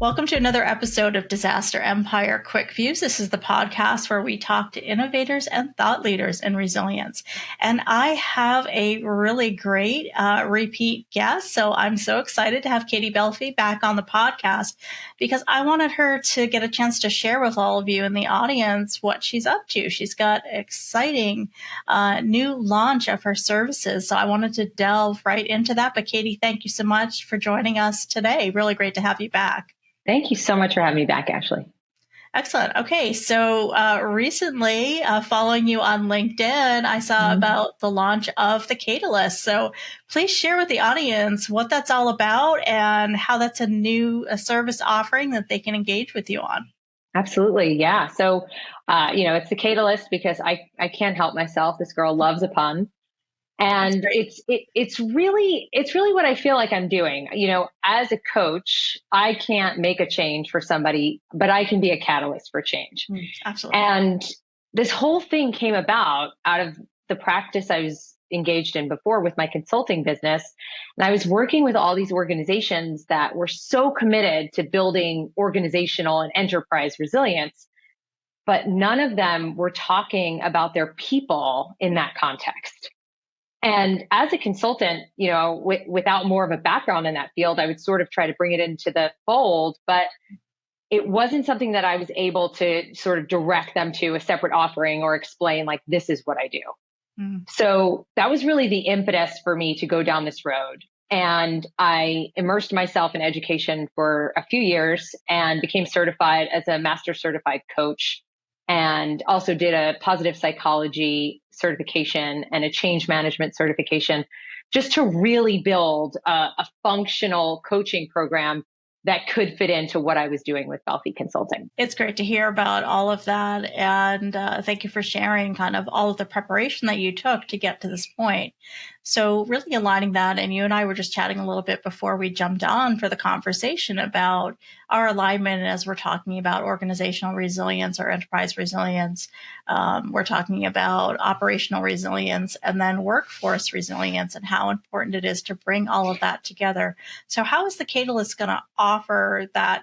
Welcome to another episode of Disaster Empire Quick Views. This is the podcast where we talk to innovators and thought leaders in resilience. And I have a really great repeat guest. So I'm so excited to have Katie Belfi back on the podcast because I wanted her to get a chance to share with all of you in the audience what she's up to. She's got exciting new launch of her services. So I wanted to delve right into that. But Katie, thank you so much for joining us today. Really great to have you back. Thank you so much for having me back, Ashley. Excellent. Okay. So recently, following you on LinkedIn, I saw about the launch of the Katelyst. So please share with the audience what that's all about and how that's a new service offering that they can engage with you on. Absolutely. Yeah. So, it's the Katelyst because I can't help myself. This girl loves a pun. And it's really what I feel like I'm doing. As a coach, I can't make a change for somebody, but I can be a catalyst for change. Absolutely. And this whole thing came about out of the practice I was engaged in before with my consulting business. And I was working with all these organizations that were so committed to building organizational and enterprise resilience, but none of them were talking about their people in that context. And as a consultant, without more of a background in that field, I would sort of try to bring it into the fold, but it wasn't something that I was able to sort of direct them to a separate offering or explain, like, this is what I do. So that was really the impetus for me to go down this road. And I immersed myself in education for a few years and became certified as a master certified coach, and also did a positive psychology certification and a change management certification just to really build a functional coaching program that could fit into what I was doing with Belfi Consulting. It's great to hear about all of that. And thank you for sharing kind of all of the preparation that you took to get to this point. So really aligning that, and you and I were just chatting a little bit before we jumped on for the conversation about our alignment as we're talking about organizational resilience or enterprise resilience. We're talking about operational resilience and then workforce resilience and how important it is to bring all of that together. So how is the Katelyst going to offer that,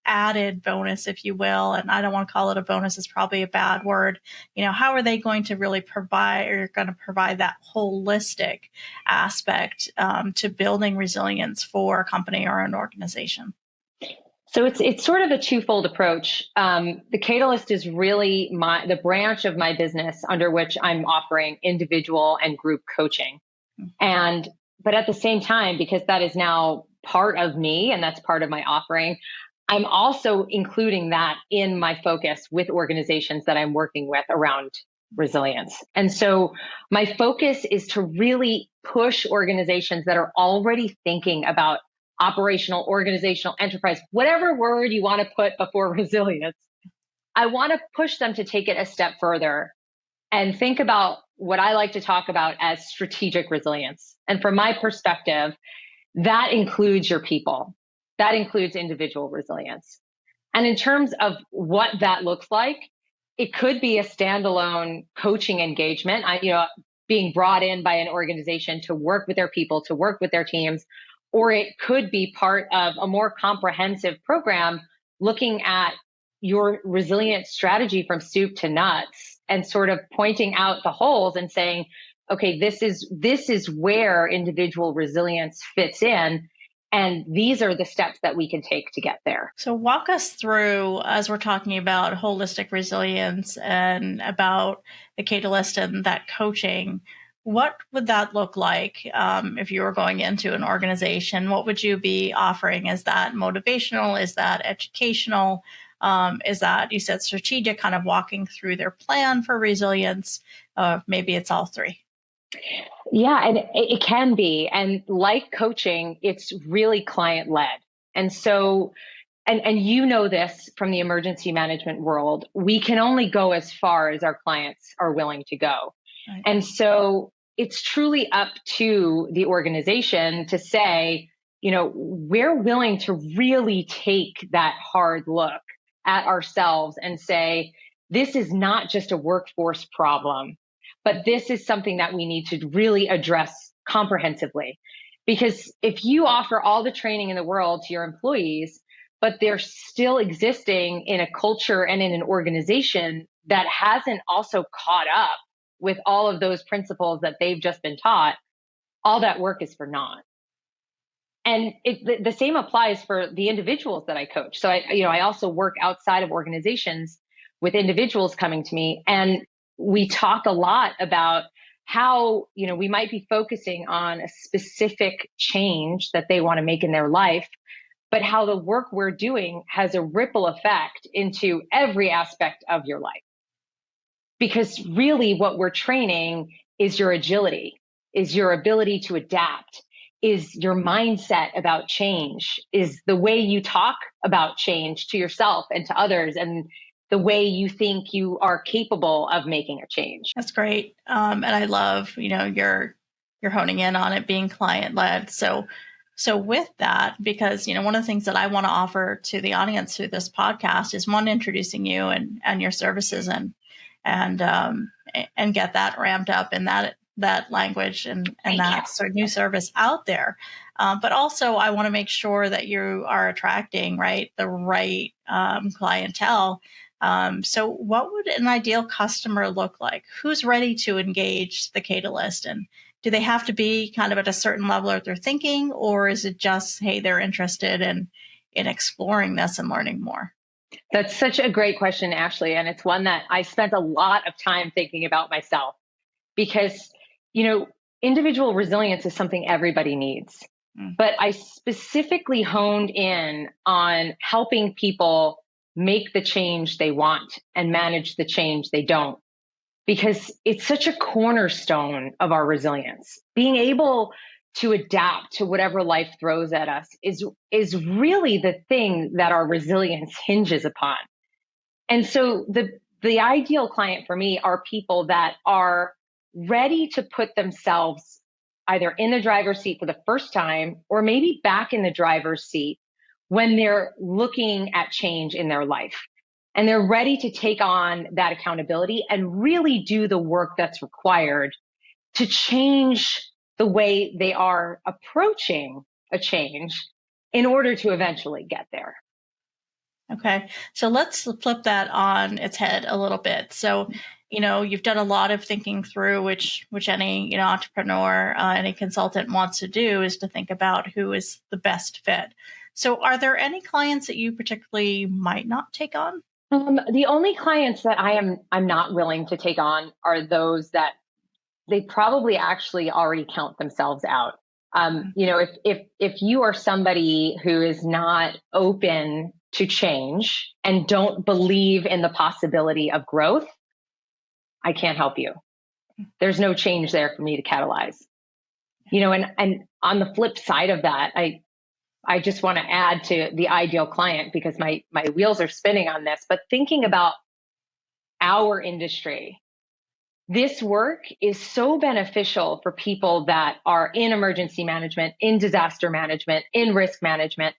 added bonus, if you will? And I don't want to call it a bonus, it's probably a bad word. How are they going to really provide that holistic aspect to building resilience for a company or an organization? So it's sort of a twofold approach. The Katelyst is really the branch of my business under which I'm offering individual and group coaching. But at the same time, because that is now part of me and that's part of my offering, I'm also including that in my focus with organizations that I'm working with around resilience. And so my focus is to really push organizations that are already thinking about operational, organizational, enterprise, whatever word you want to put before resilience. I want to push them to take it a step further and think about what I like to talk about as strategic resilience. And from my perspective, that includes your people. That includes individual resilience. And in terms of what that looks like, it could be a standalone coaching engagement, being brought in by an organization to work with their people, to work with their teams, or it could be part of a more comprehensive program looking at your resilient strategy from soup to nuts and sort of pointing out the holes and saying, okay, this is where individual resilience fits in. And these are the steps that we can take to get there. So walk us through, as we're talking about holistic resilience and about the Katelyst and that coaching, what would that look like if you were going into an organization? What would you be offering? Is that motivational? Is that educational? Is that, you said, strategic, kind of walking through their plan for resilience? Maybe it's all three. Yeah, and it can be. And like coaching, it's really client-led. And so, and you know this from the emergency management world, we can only go as far as our clients are willing to go. Right. And so it's truly up to the organization to say, we're willing to really take that hard look at ourselves and say, this is not just a workforce problem, but this is something that we need to really address comprehensively. Because if you offer all the training in the world to your employees, but they're still existing in a culture and in an organization that hasn't also caught up with all of those principles that they've just been taught, all that work is for naught. And the same applies for the individuals that I coach. So I also work outside of organizations with individuals coming to me, and we talk a lot about how, we might be focusing on a specific change that they want to make in their life, but how the work we're doing has a ripple effect into every aspect of your life. Because really what we're training is your agility, is your ability to adapt, is your mindset about change, is the way you talk about change to yourself and to others, and the way you think you are capable of making a change. That's great. And I love, you're honing in on it being client led. So with that, because, one of the things that I want to offer to the audience through this podcast is, one, introducing you and your services and get that ramped up in that language and that sort of new service out there. But also I want to make sure that you are attracting, the right clientele. So what would an ideal customer look like? Who's ready to engage the Katelyst? And do they have to be kind of at a certain level of their thinking, or is it just, hey, they're interested in exploring this and learning more? That's such a great question, Ashley. And it's one that I spent a lot of time thinking about myself, because, individual resilience is something everybody needs. But I specifically honed in on helping people make the change they want and manage the change they don't, because it's such a cornerstone of our resilience. Being able to adapt to whatever life throws at us is really the thing that our resilience hinges upon. And so the ideal client for me are people that are ready to put themselves either in the driver's seat for the first time, or maybe back in the driver's seat when they're looking at change in their life. And they're ready to take on that accountability and really do the work that's required to change the way they are approaching a change in order to eventually get there. Okay. So let's flip that on its head a little bit. So, you've done a lot of thinking through, which any, entrepreneur, any consultant wants to do, is to think about who is the best fit. So are there any clients that you particularly might not take on? The only clients that I'm not willing to take on are those that they probably actually already count themselves out. If you are somebody who is not open to change and don't believe in the possibility of growth, I can't help you. There's no change there for me to catalyze. And on the flip side of that, I just want to add to the ideal client, because my wheels are spinning on this, but thinking about our industry, this work is so beneficial for people that are in emergency management, in disaster management, in risk management,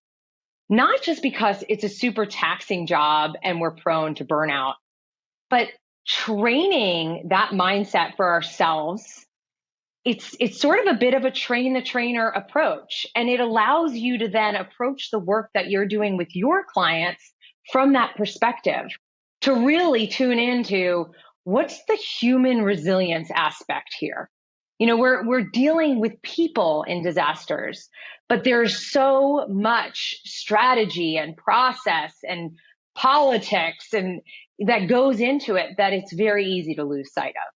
not just because it's a super taxing job and we're prone to burnout, but training that mindset for ourselves. It's sort of a bit of a train the trainer approach. And it allows you to then approach the work that you're doing with your clients from that perspective, to really tune into what's the human resilience aspect here. We're dealing with people in disasters, but there's so much strategy and process and politics and that goes into it that it's very easy to lose sight of.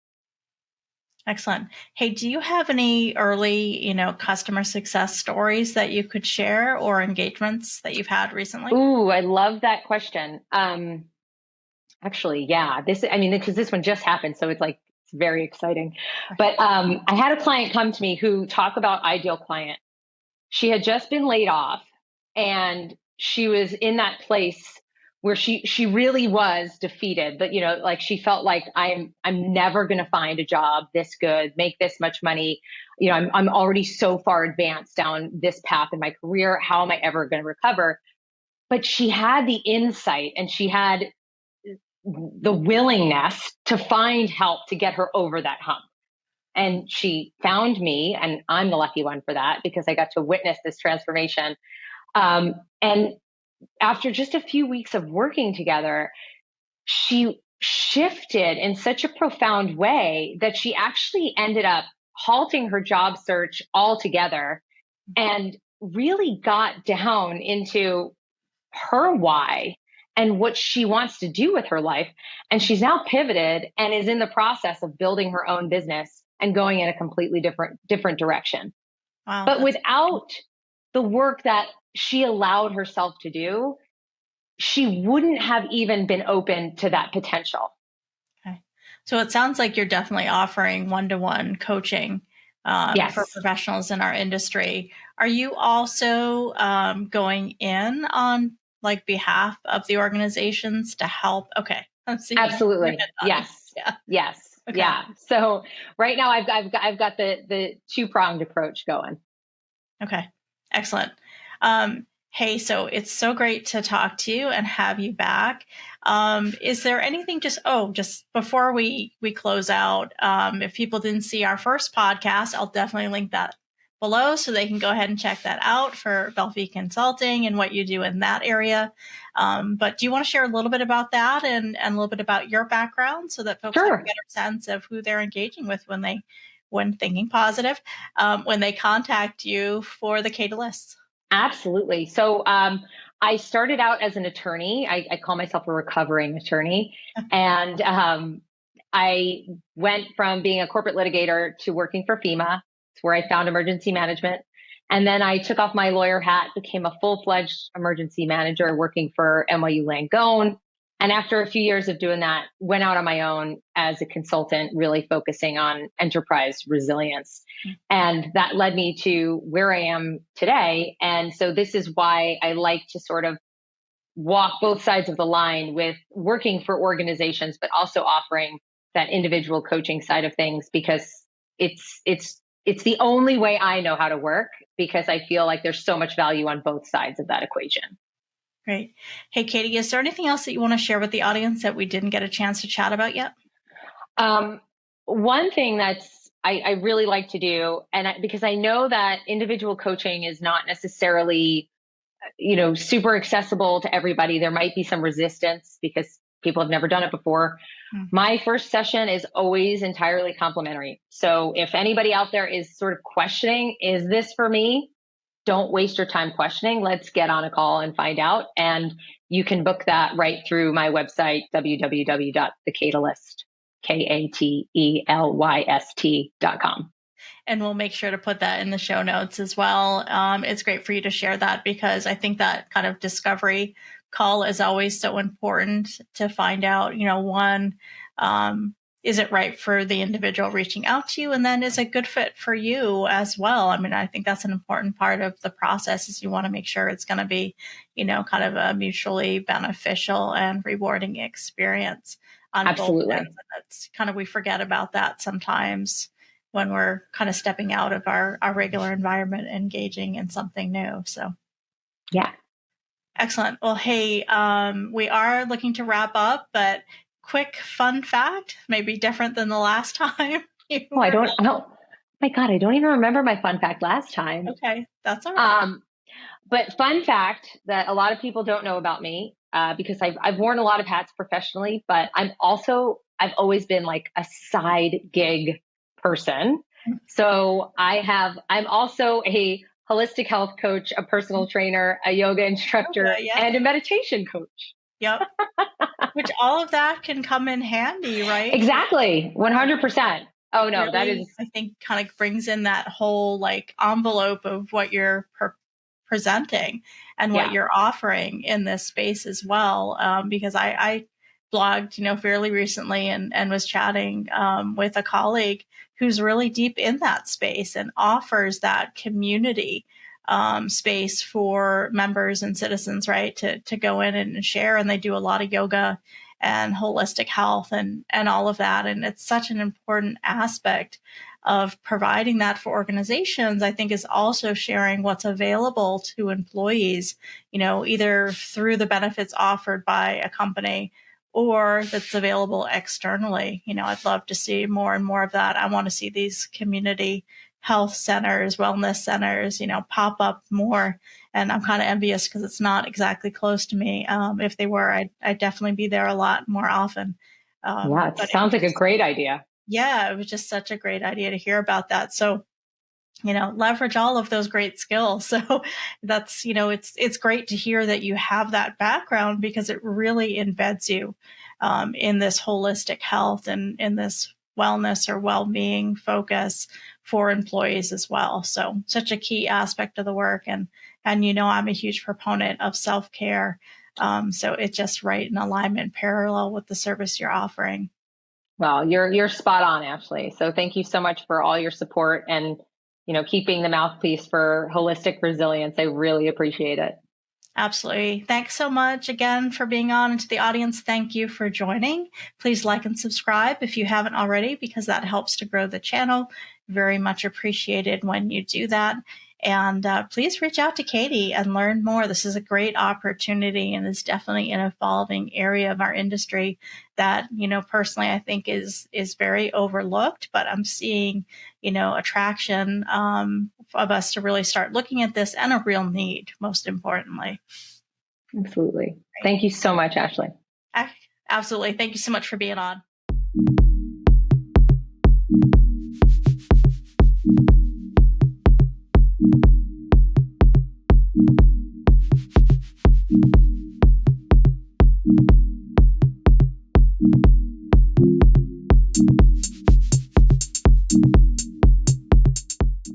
Excellent. Hey, do you have any early, customer success stories that you could share, or engagements that you've had recently? Ooh, I love that question. Actually, yeah, because this one just happened, so it's very exciting. But I had a client come to me who talked about ideal client. She had just been laid off, and she was in that place where she really was defeated. But she felt like I'm never going to find a job this good, make this much money. I'm already so far advanced down this path in my career. How am I ever going to recover? But she had the insight, and she had the willingness to find help to get her over that hump. And she found me, and I'm the lucky one for that, because I got to witness this transformation. And after just a few weeks of working together, she shifted in such a profound way that she actually ended up halting her job search altogether and really got down into her why and what she wants to do with her life. And she's now pivoted and is in the process of building her own business and going in a completely different direction. Wow. But without the work that she allowed herself to do, she wouldn't have even been open to that potential. Okay. So it sounds like you're definitely offering one-to-one coaching Yes. for professionals in our industry. Are you also going in on like behalf of the organizations to help? Okay. Absolutely. Yes. Yeah. Yes. Okay. Yeah. So right now I've got the two-pronged approach going. Okay. Excellent. Hey, so it's so great to talk to you and have you back. Is there anything just before we close out, if people didn't see our first podcast, I'll definitely link that below so they can go ahead and check that out for Belfi Consulting and what you do in that area. But do you want to share a little bit about that and a little bit about your background so that folks have a better sense of who they're engaging with when thinking positive, when they contact you for the Katelyst? Absolutely. So I started out as an attorney. I call myself a recovering attorney. And I went from being a corporate litigator to working for FEMA. It's where I found emergency management. And then I took off my lawyer hat, became a full-fledged emergency manager working for NYU Langone. And after a few years of doing that, went out on my own as a consultant, really focusing on enterprise resilience. And that led me to where I am today. And so this is why I like to sort of walk both sides of the line with working for organizations, but also offering that individual coaching side of things, because it's the only way I know how to work, because I feel like there's so much value on both sides of that equation. Great. Hey, Katie, is there anything else that you want to share with the audience that we didn't get a chance to chat about yet? One thing that's I really like to do, because I know that individual coaching is not necessarily, super accessible to everybody. There might be some resistance because people have never done it before. My first session is always entirely complimentary. So if anybody out there is sort of questioning, is this for me? Don't waste your time questioning. Let's get on a call and find out. And you can book that right through my website, www.thekatalyst.com. And we'll make sure to put that in the show notes as well. It's great for you to share that, because I think that kind of discovery call is always so important to find out, one, is it right for the individual reaching out to you? And then is it good fit for you as well? I mean, I think that's an important part of the process, is you want to make sure it's going to be, kind of a mutually beneficial and rewarding experience on Absolutely. both ends. That's kind of, we forget about that sometimes when we're kind of stepping out of our regular environment, engaging in something new. So, yeah. Excellent. Well, hey, we are looking to wrap up, but quick fun fact, maybe different than the last time. My God, I don't even remember my fun fact last time. Okay, that's all right. But fun fact that a lot of people don't know about me, because I've worn a lot of hats professionally, but I've always been like a side gig person. So I'm also a holistic health coach, a personal trainer, a yoga instructor, and a meditation coach. Yep. Which all of that can come in handy, right? Exactly. 100%. Oh no, really, that is, I think, kind of brings in that whole like envelope of what you're presenting and what you're offering in this space as well. Because I blogged, fairly recently and was chatting with a colleague who's really deep in that space and offers that community space for members and citizens, right, to go in and share. And they do a lot of yoga and holistic health and all of that. And it's such an important aspect of providing that for organizations, I think, is also sharing what's available to employees, either through the benefits offered by a company or that's available externally. I'd love to see more and more of that. I want to see these community health centers, wellness centers, pop up more. And I'm kind of envious because it's not exactly close to me. If they were, I'd definitely be there a lot more often. Yeah, it But it was sounds like a just, great idea. yeah, it was just such a great idea to hear about that. So, leverage all of those great skills. So that's, it's great to hear that you have that background because it really embeds you in this holistic health and in this wellness or well-being focus for employees as well. So such a key aspect of the work. And I'm a huge proponent of self-care. So it's just right in alignment, parallel with the service you're offering. Well, you're spot on, Ashley. So thank you so much for all your support and, keeping the mouthpiece for holistic resilience. I really appreciate it. Absolutely. Thanks so much again for being on. And to the audience, thank you for joining. Please like and subscribe if you haven't already, because that helps to grow the channel. Very much appreciated when you do that. And please reach out to Katie and learn more. This is a great opportunity and is definitely an evolving area of our industry that, personally, I think is very overlooked, but I'm seeing, attraction of us to really start looking at this and a real need, most importantly. Absolutely. Thank you so much, Ashley. Absolutely. Thank you so much for being on.